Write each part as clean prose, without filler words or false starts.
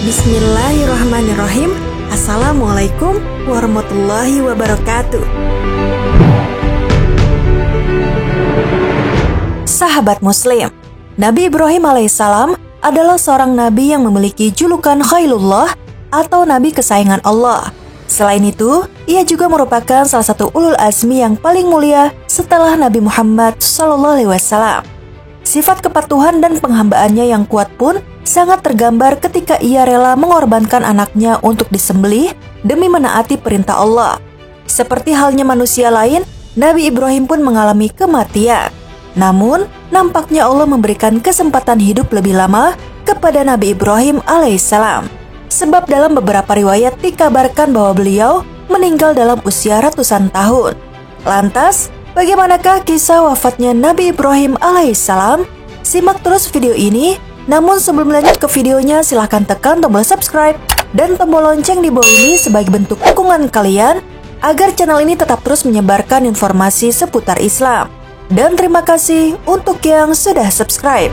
Bismillahirrahmanirrahim. Assalamualaikum warahmatullahi wabarakatuh. Sahabat Muslim, Nabi Ibrahim alaihissalam adalah seorang nabi yang memiliki julukan Khalilullah atau nabi kesayangan Allah. Selain itu, ia juga merupakan salah satu ulul azmi yang paling mulia setelah Nabi Muhammad SAW. Sifat kepatuhan dan penghambaannya yang kuat pun sangat tergambar ketika ia rela mengorbankan anaknya untuk disembelih demi menaati perintah Allah. Seperti halnya manusia lain, Nabi Ibrahim pun mengalami kematian. Namun, nampaknya Allah memberikan kesempatan hidup lebih lama kepada Nabi Ibrahim alaihissalam. Sebab dalam beberapa riwayat dikabarkan bahwa beliau meninggal dalam usia ratusan tahun. Lantas, bagaimanakah kisah wafatnya Nabi Ibrahim alaihissalam? Simak terus video ini. Namun sebelum lanjut ke videonya, silahkan tekan tombol subscribe dan tombol lonceng di bawah ini sebagai bentuk dukungan kalian agar channel ini tetap terus menyebarkan informasi seputar Islam. Dan terima kasih untuk yang sudah subscribe.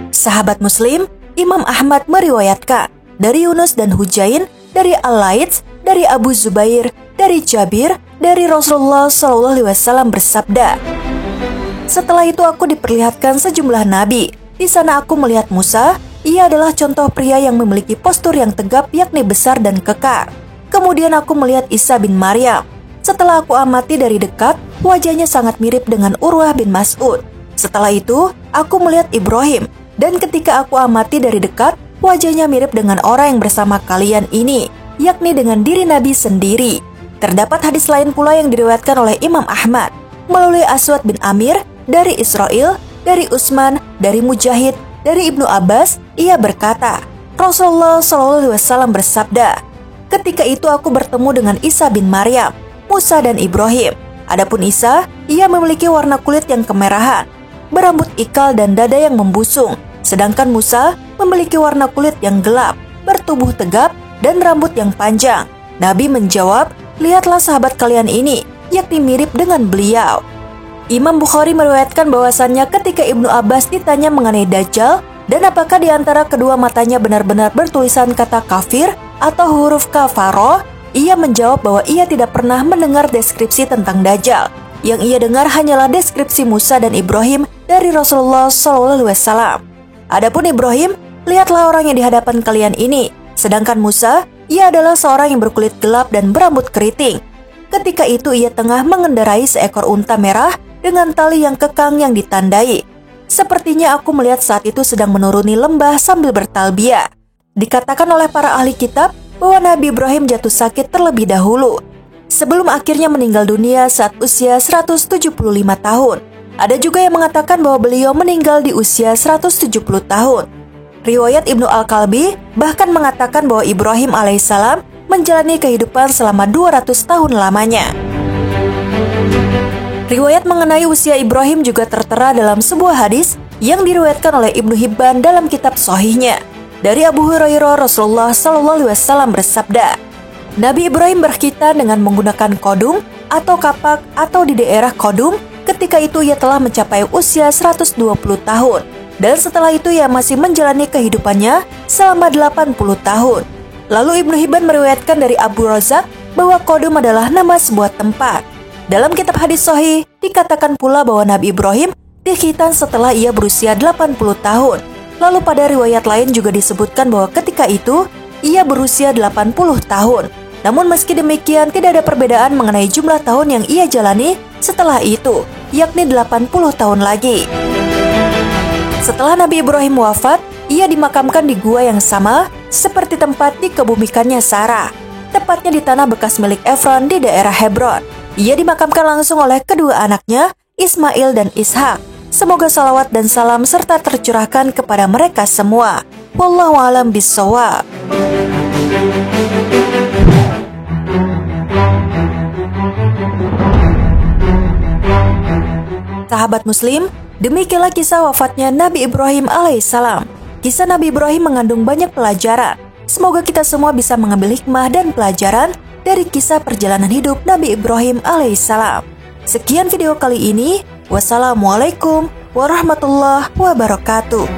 Sahabat Muslim, Imam Ahmad meriwayatkan dari Yunus dan Hujain, dari Al-Laits, dari Abu Zubair, dari Jabir, dari Rasulullah SAW bersabda, "Setelah itu aku diperlihatkan sejumlah nabi. Di sana aku melihat Musa. Ia adalah contoh pria yang memiliki postur yang tegap, yakni besar dan kekar. Kemudian aku melihat Isa bin Maryam. Setelah aku amati dari dekat, wajahnya sangat mirip dengan Urwah bin Mas'ud. Setelah itu, aku melihat Ibrahim. Dan ketika aku amati dari dekat, wajahnya mirip dengan orang yang bersama kalian ini, yakni dengan diri Nabi sendiri." Terdapat hadis lain pula yang diriwayatkan oleh Imam Ahmad melalui Aswad bin Amir, dari Israel, dari Utsman, dari Mujahid, dari Ibnu Abbas. Ia berkata, Rasulullah SAW bersabda, "Ketika itu aku bertemu dengan Isa bin Maryam, Musa dan Ibrahim. Adapun Isa, ia memiliki warna kulit yang kemerahan, berambut ikal dan dada yang membusung. Sedangkan Musa memiliki warna kulit yang gelap, bertubuh tegap, dan rambut yang panjang." Nabi menjawab, "Lihatlah sahabat kalian ini, yakni mirip dengan beliau." Imam Bukhari meriwayatkan bahwasannya ketika Ibnu Abbas ditanya mengenai Dajjal dan apakah di antara kedua matanya benar-benar bertulisan kata kafir atau huruf kafaroh, ia menjawab bahwa ia tidak pernah mendengar deskripsi tentang Dajjal. Yang ia dengar hanyalah deskripsi Musa dan Ibrahim dari Rasulullah SAW. Adapun Ibrahim, lihatlah orang yang di hadapan kalian ini. Sedangkan Musa, ia adalah seorang yang berkulit gelap dan berambut keriting. Ketika itu ia tengah mengendarai seekor unta merah dengan tali yang kekang yang ditandai. Sepertinya aku melihat saat itu sedang menuruni lembah sambil bertalbiyah. Dikatakan oleh para ahli kitab bahwa Nabi Ibrahim jatuh sakit terlebih dahulu, sebelum akhirnya meninggal dunia saat usia 175 tahun. Ada juga yang mengatakan bahwa beliau meninggal di usia 170 tahun. Riwayat Ibnu Al-Kalbi bahkan mengatakan bahwa Ibrahim alaihissalam menjalani kehidupan selama 200 tahun lamanya. Riwayat mengenai usia Ibrahim juga tertera dalam sebuah hadis yang diriwayatkan oleh Ibnu Hibban dalam kitab Sahihnya. Dari Abu Hurairah, Rasulullah SAW bersabda, "Nabi Ibrahim berkhitan dengan menggunakan kodum atau kapak atau di daerah kodum. Ketika itu ia telah mencapai usia 120 tahun. Dan setelah itu ia masih menjalani kehidupannya selama 80 tahun. Lalu Ibnu Hibban meriwayatkan dari Abu Razak bahwa Qodum adalah nama sebuah tempat. Dalam kitab hadis sahih dikatakan pula bahwa Nabi Ibrahim dikhitan setelah ia berusia 80 tahun. Lalu pada riwayat lain juga disebutkan bahwa ketika itu ia berusia 80 tahun. Namun meski demikian tidak ada perbedaan mengenai jumlah tahun yang ia jalani setelah itu, yakni 80 tahun lagi. Setelah Nabi Ibrahim wafat, ia dimakamkan di gua yang sama seperti tempat dikebumikannya Sarah, tepatnya di tanah bekas milik Efron di daerah Hebron. Ia dimakamkan langsung oleh kedua anaknya, Ismail dan Ishak. Semoga salawat dan salam serta tercurahkan kepada mereka semua. Wallahu a'lam bishawab. Sahabat Muslim, demikianlah kisah wafatnya Nabi Ibrahim alaihissalam. Kisah Nabi Ibrahim mengandung banyak pelajaran. Semoga kita semua bisa mengambil hikmah dan pelajaran dari kisah perjalanan hidup Nabi Ibrahim alaihissalam. Sekian video kali ini. Wassalamualaikum warahmatullahi wabarakatuh.